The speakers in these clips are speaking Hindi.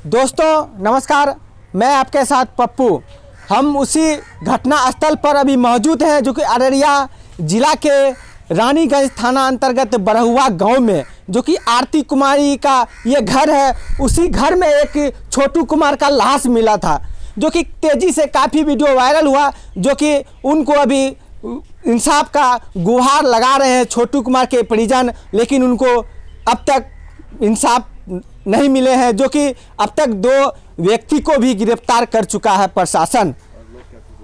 दोस्तों नमस्कार, मैं आपके साथ पप्पू। हम उसी घटना स्थल पर अभी मौजूद हैं जो कि अररिया ज़िला के रानीगंज थाना अंतर्गत बरहुआ गांव में, जो कि आरती कुमारी का ये घर है। उसी घर में एक छोटू कुमार का लाश मिला था, जो कि तेज़ी से काफ़ी वीडियो वायरल हुआ, जो कि उनको अभी इंसाफ का गुहार लगा रहे हैं छोटू कुमार के परिजन, लेकिन उनको अब तक इंसाफ नहीं मिले हैं, जो कि अब तक 2 व्यक्ति को भी गिरफ्तार कर चुका है प्रशासन।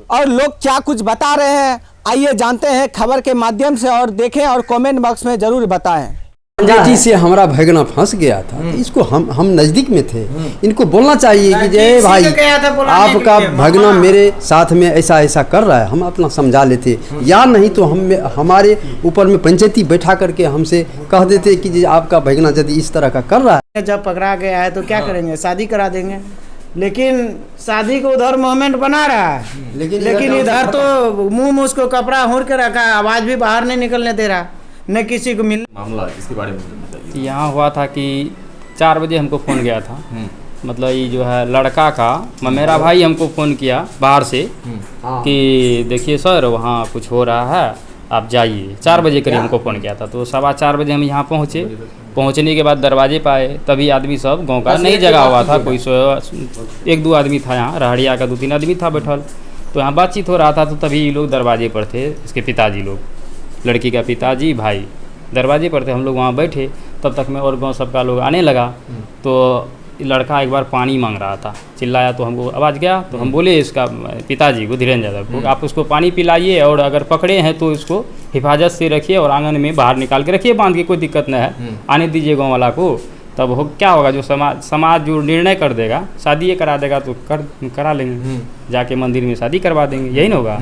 और लोग क्या कुछ बता रहे हैं, आइए जानते हैं खबर के माध्यम से, और देखें और कमेंट बॉक्स में ज़रूर बताएं। बेटी से हमारा भगना फंस गया था, तो इसको हम नज़दीक में थे, इनको बोलना चाहिए कि जय भाई आपका भगना मेरे साथ में ऐसा ऐसा कर रहा है, हम अपना समझा लेते, या नहीं तो हम हमारे ऊपर में पंचायती बैठा करके हमसे कह देते कि जी आपका भगना यदि इस तरह का कर रहा है। जब पकड़ा गया है तो क्या करेंगे, शादी करा देंगे, लेकिन शादी को उधर मोमेंट बना रहा है, लेकिन इधर तो मुंह उसको कपड़ा ओढ़ के रखा है, आवाज़ भी बाहर नहीं निकलने दे रहा, न किसी को मिल। मामला इसके बारे में यहाँ हुआ था कि 4 बजे हमको फ़ोन गया था, मतलब ये जो है लड़का का मेरा भाई हमको फ़ोन किया बाहर से कि देखिए सर वहाँ कुछ हो रहा है, आप जाइए। 4 बजे करीब हमको फ़ोन किया था, तो 4:15 बजे हम यहाँ पहुँचे। पहुँचने के बाद दरवाजे पाए, तभी आदमी सब गांव का नहीं जगा हुआ था, कोई 1-2 आदमी था, यहाँ रहड़िया का 2-3 आदमी था बैठल, तो यहाँ बातचीत हो रहा था। तो तभी ये लोग दरवाजे पर थे, इसके पिताजी लोग, लड़की का पिताजी भाई दरवाजे पर थे, हम लोग वहाँ बैठे। तब तक में और गांव सबका लोग आने लगा, तो लड़का एक बार पानी मांग रहा था, चिल्लाया तो हमको आवाज़ गया, तो हम बोले इसका पिताजी को, धीरेन्द्र यादव को, आप उसको पानी पिलाइए, और अगर पकड़े हैं तो इसको हिफाजत से रखिए और आंगन में बाहर निकाल के रखिए बांध के, कोई दिक्कत नहीं है, आने दीजिए गाँव वाला को। तब हो क्या होगा, जो समाज जो निर्णय कर देगा, शादी करा देगा तो करा लेंगे, जाके मंदिर में शादी करवा देंगे, यही ना होगा।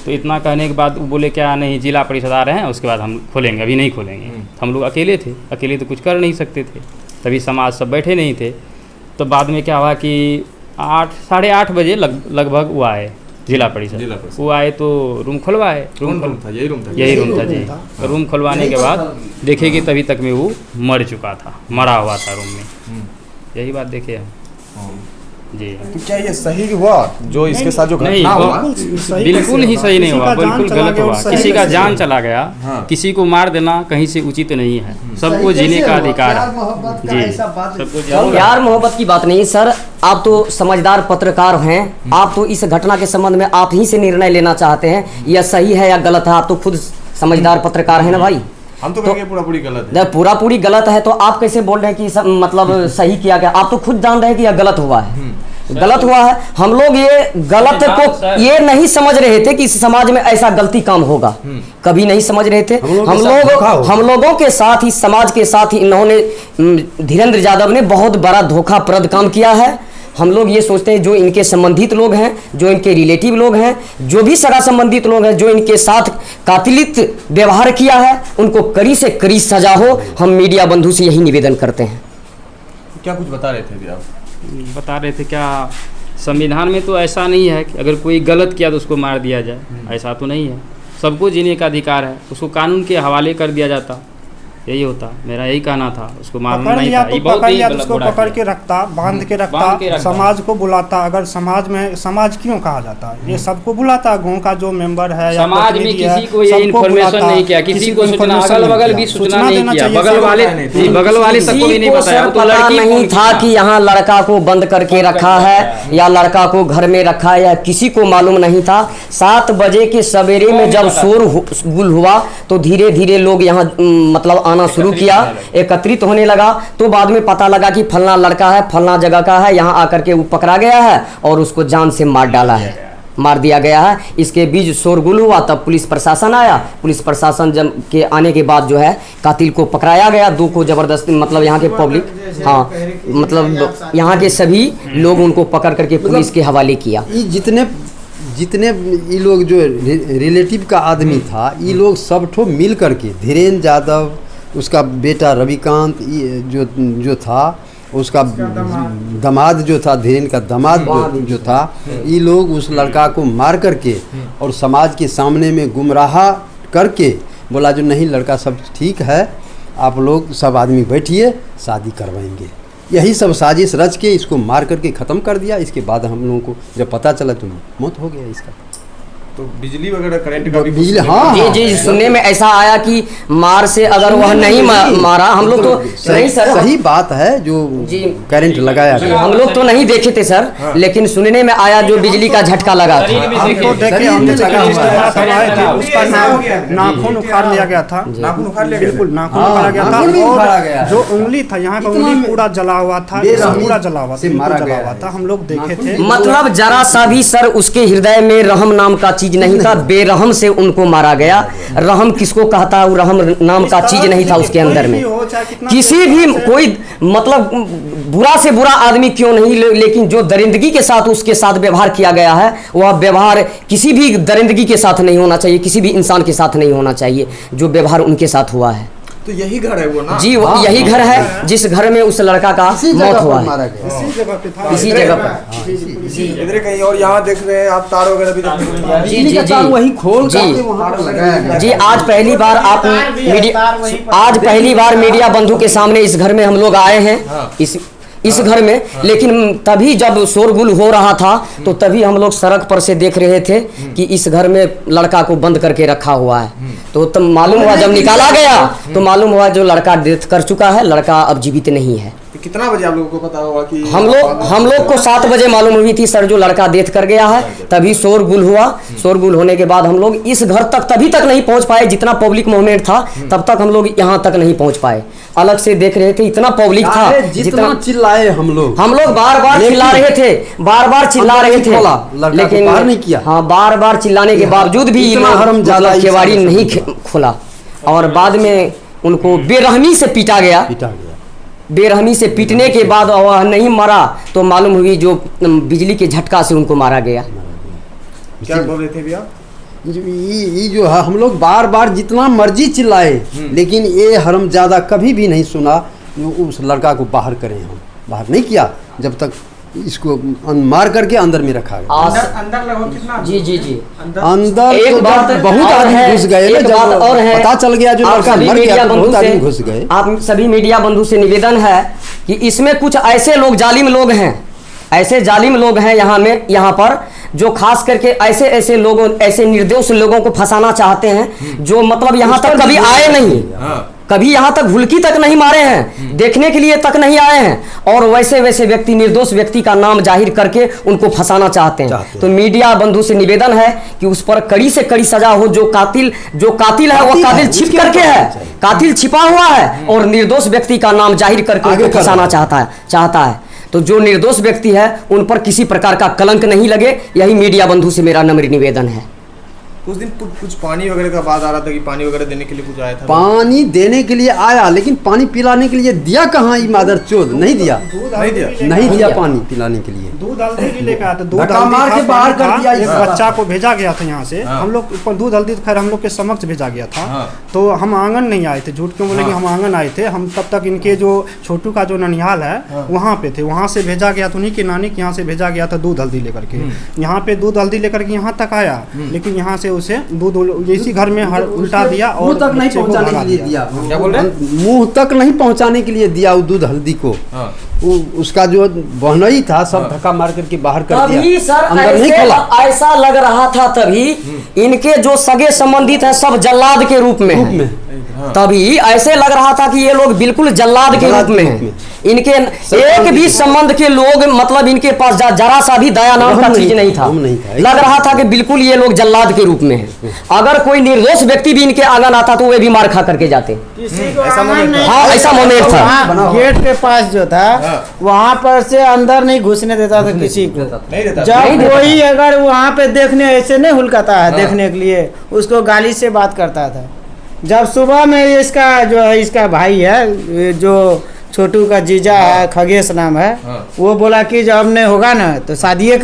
तो इतना कहने के बाद वो बोले क्या नहीं, जिला परिषद आ रहे हैं, उसके बाद हम खोलेंगे, अभी नहीं खोलेंगे। हम लोग अकेले थे, अकेले तो कुछ कर नहीं सकते थे, तभी समाज सब बैठे नहीं थे। तो बाद में क्या हुआ कि 8-8:30 बजे लगभग वो आए जिला परिषद, वो आए तो रूम खुलवाए। यही रूम था जी। रूम खुलवाने के बाद देखे कि तभी तक में वो मर चुका था, मरा हुआ था रूम में। यही बात देखे हम जी। तो क्या ये सही हुआ जो इसके साथ जो घटना हुआ? बिल्कुल ही सही नहीं हुआ, बिल्कुल गलत हुआ। किसी का जान चला गया, किसी को मार देना कहीं से उचित नहीं है। सबको जीने का अधिकार है जी, सबको। प्यार मोहब्बत की बात नहीं सर, आप तो समझदार पत्रकार हैं, आप तो इस घटना के संबंध में आप ही से निर्णय लेना चाहते हैं, यह सही है या गलत है। आप तो खुद समझदार पत्रकार हैं ना भाई। हम तो कहेंगे पूरी गलत है। पूरी गलत है, तो आप कैसे बोल रहे हैं कि मतलब सही किया गया? आप तो खुद जान रहे हैं कि यह गलत हुआ है, गलत हुआ है। हम लोग ये गलत को ये नहीं समझ रहे थे कि इस समाज में ऐसा गलती काम होगा, कभी नहीं समझ रहे थे। हम लोगों के साथ ही, समाज के साथ ही इन्होंने, धीरेन्द्र यादव ने बहुत बड़ा धोखाप्रद काम किया है। हम लोग ये सोचते हैं जो इनके संबंधित लोग हैं, जो इनके रिलेटिव लोग हैं, जो भी सगा संबंधित लोग हैं, जो इनके साथ कातिलित व्यवहार किया है, उनको कड़ी से कड़ी सजा हो। हम मीडिया बंधु से यही निवेदन करते हैं। क्या कुछ बता रहे थे अभी आप? बता रहे थे क्या, संविधान में तो ऐसा नहीं है कि अगर कोई गलत किया तो उसको मार दिया जाए, ऐसा तो नहीं है। सबको जीने का अधिकार है, उसको कानून के हवाले कर दिया जाता, यही होता। मेरा यही कहना था, उसको मारना नहीं था। तो उसको पकड़ के रखता, बांध के रखता, समाज को बुलाता। अगर समाज में, समाज क्यों कहा जाता है, ये सबको बुलाता, गांव का जो मेंबर है, समाज में किसी को ये इन्फॉर्मेशन नहीं किया, किसी को सूचना, अगल बगल भी सूचना नहीं किया, बगल वाले सबको भी नहीं बताया। पता नहीं था कि यहाँ लड़का को बंद करके रखा है या लड़का को घर में रखा है, या किसी को मालूम नहीं था। 7 बजे के सवेरे में जब शोरगुल हुआ तो धीरे धीरे लोग यहाँ मतलब आना शुरू किया, एकत्रित होने लगा। तो बाद में पता लगा कि फलना लड़का है, फलना जगह का है, यहाँ आकर के वो पकड़ा गया है और उसको जान से मार डाला है, मार दिया गया है। इसके बीच शोरगुल हुआ, तब पुलिस प्रशासन आया। पुलिस प्रशासन जब के आने के बाद जो है कातिल को पकड़ाया गया। 2 को जबरदस्ती, मतलब यहाँ के पब्लिक, हाँ मतलब यहाँ के सभी लोग उनको पकड़ करके पुलिस के हवाले किया। जितने ये लोग जो रिलेटिव का आदमी था, ये लोग सब ठो मिल करके, धीरेन्द्र यादव, उसका बेटा रविकांत जो था, उसका दामाद जो था, धीरेन्द्र का दामाद जो था, ये लोग उस लड़का को मार करके और समाज के सामने में गुमराह करके बोला जो नहीं लड़का सब ठीक है, आप लोग सब आदमी बैठिए, शादी करवाएंगे। यही सब साजिश रच के इसको मार करके ख़त्म कर दिया। इसके बाद हम लोगों को जब पता चला तो मौत हो गया इसका। तो बिजली वगैरह करंट का भी बिजली, हाँ जी जी, सुनने में ऐसा आया कि मार से अगर वह नहीं मारा, हम लोग तो नहीं सर, सही बात है जो जी करंट लगाया जी, गया। हम लोग तो नहीं देखे थे सर, लेकिन सुनने में आया जो बिजली का झटका लगा था। हमको देखे, हमने उसका नाखून उखाड़ लिया गया था, नाखून उखाड़ लिया बिल्कुल नाखून उखाड़ा गया नाखून भी उखाड़ा था, गया। और जो उंगली था यहाँ का इतना उंगली पूरा जला हुआ था, बेरहमी पूरा जला हुआ से था, मारा बिल्कुल जला गया हुआ है। था। हम लोग देखे थे, मतलब जरा सा भी सर उसके हृदय में रहम नाम का चीज नहीं था, बेरहम से उनको मारा गया। रहम किसको कहता है, वो रहम नाम का चीज नहीं था उसके अंदर में। किसी भी कोई मतलब बुरा से बुरा आदमी क्यों नहीं, लेकिन जो दरिंदगी के साथ उसके साथ व्यवहार किया गया है, वह व्यवहार किसी भी दरिंदगी के साथ नहीं होना चाहिए, किसी भी इंसान के साथ नहीं होना चाहिए जो व्यवहार उनके साथ हुआ है। तो यही घर है वो ना जी यही घर है जिस घर में उस लड़का का मौत हुआ है, मारा गया। इसी जगह पे था, इसी जगह पर। इधर कहीं और यहाँ देख रहे हैं आप तार वगैरह भी देख रहे हैं। जी जी जी वही खोल जी करके वहाँ पर लगाया गया। जी, आज पहली बार आप आज पहली बार मीडिया बंधु के सामने इस घर में हम लोग आए हैं, इस घर में। लेकिन तभी जब शोरगुल हो रहा था तो तभी हम लोग सड़क पर से देख रहे थे कि इस घर में लड़का को बंद करके रखा हुआ है। तो तब मालूम हुआ, जब निकाला गया तो मालूम हुआ जो लड़का डेथ कर चुका है, लड़का अब जीवित नहीं है। तो कितना बजे आप लोगों को पता होगा कि हम लोग को 7 बजे मालूम हुई थी सर जो लड़का डेथ कर गया है। तभी शोरगुल हुआ, शोरगुल होने के बाद हम लोग इस घर तक तभी तक नहीं पहुंच पाए, जितना पब्लिक मूवमेंट था तब तक हम लोग यहाँ तक नहीं पहुंच पाए। अलग से देख रहे थे, इतना पब्लिक था, जितना चिल्लाए हम लोग बार बार चिल्ला रहे थे, बार बार चिल्ला रहे थे, लेकिन बाहर नहीं किया। हाँ, बार बार चिल्लाने के बावजूद भी इतना हरामजादा मतलब केवाड़ी नहीं खोला, और बाद में उनको बेरहमी से पीटा गया। पिटा गया। बेरहमी से पीटने के बाद वह नहीं मरा तो मालूम हुई जो बिजली के झटका से उनको मारा गया। क्या बोल रहे थे भैया? ये जो है हम लोग बार बार जितना मर्जी चिल्लाए, लेकिन ये हरामजादा कभी भी नहीं सुना उस लड़का को बाहर करें। हम बाहर नहीं किया जब तक इसको मार करके अंदर में रखा गया। अंदर लगभग कितना? जी जी जी, अंदर एक तो बात बहुत और आदमी है, घुस गए। एक बात और है, पता चल गया जो आप लड़का सभी मर मीडिया गया तो बहुत बंधु आदमी से घुस गए। आप सभी मीडिया बंधु से निवेदन है कि इसमें कुछ ऐसे लोग जालिम लोग हैं, ऐसे जालिम लोग हैं यहाँ पर जो खास करके ऐसे लोगों, ऐसे निर्दोष लोगों को फंसाना चाहते हैं, जो मतलब यहाँ तक कभी आए नहीं, कभी यहाँ तक भुलकी तक नहीं मारे हैं, देखने के लिए तक नहीं आए हैं, और वैसे व्यक्ति, निर्दोष व्यक्ति का नाम जाहिर करके उनको फंसाना चाहते हैं। तो मीडिया बंधु से निवेदन है कि उस पर कड़ी से कड़ी सजा हो। जो कातिल है वो कातिल छिप करके है, कातिल छिपा हुआ है और निर्दोष व्यक्ति का नाम जाहिर करके उनको फंसाना चाहता है। तो जो निर्दोष व्यक्ति है उन पर किसी प्रकार का कलंक नहीं लगे, यही मीडिया बंधु से मेरा नम्र निवेदन है। उस दिन कुछ पानी वगैरह का बात आ रहा था कि पानी वगैरह देने के लिए कुछ आया था। पानी देने के लिए आया, लेकिन पानी पिलाने के लिए दिया कहाँ? ये मादर चोद नहीं दिया, नहीं दिया पानी पिलाने के लिए। दूध हल्दी भी लेकर आया था, दूध धक्का हल्दी मार के था, बाहर पानी कर था, दिया एक इसका। बच्चा को भेजा गया था यहाँ से। हम लोग ऊपर दूध हल्दी तो खैर हम लोग के समक्ष भेजा गया था। तो हम आंगन नहीं आए थे, झूठ क्यों बोलेंगे, हम आंगन आए थे। हम तब तक इनके जो छोटू का जो ननिहाल है वहाँ पे थे, वहाँ से भेजा गया था, उन्हीं के नानी के यहाँ से भेजा गया था दूध हल्दी लेकर के। यहाँ पे दूध हल्दी लेकर के यहाँ तक आया, लेकिन यहाँ से उसे दूध इसी घर में उल्टा दिया और मुंह तक नहीं बच्चे को पहुंचाने भगा के लिए दिया। दिया। क्या बोल रहे हैं? मुंह तक नहीं पहुंचाने के लिए दिया वो दूध हल्दी को। उसका जो बहनई था सब धक्का मार करके बाहर कर तभी दिया, सर अंदर नहीं खोला। ऐसा लग रहा था, तभी इनके जो सगे संबंधित है सब जल्लाद के रूप में हैं। तभी ऐसे लग रहा था कि ये लोग बिल्कुल जल्लाद के रूप में हैं। इनके एक भी संबंध के लोग मतलब इनके पास जरा सा भी दया नाम का चीज नहीं था। लग रहा था कि बिल्कुल ये लोग जल्लाद के रूप में हैं। अगर कोई निर्दोष व्यक्ति भी इनके आंगन आता तो वे भी मार खा करके जाते। हाँ, ऐसा मोमेंट था। गेट के पास जो था वहाँ पर से अंदर नहीं घुसने देता था किसी को। जब कोई अगर वहाँ पे देखने ऐसे नहीं हुलकाता है देखने के लिए, उसको गाली से बात करता था। जब सुबह में इसका जो है, इसका भाई है जो छोटू का जीजा है, खगेश नाम है, वो बोला कि जब हमने होगा ना तो शादी कर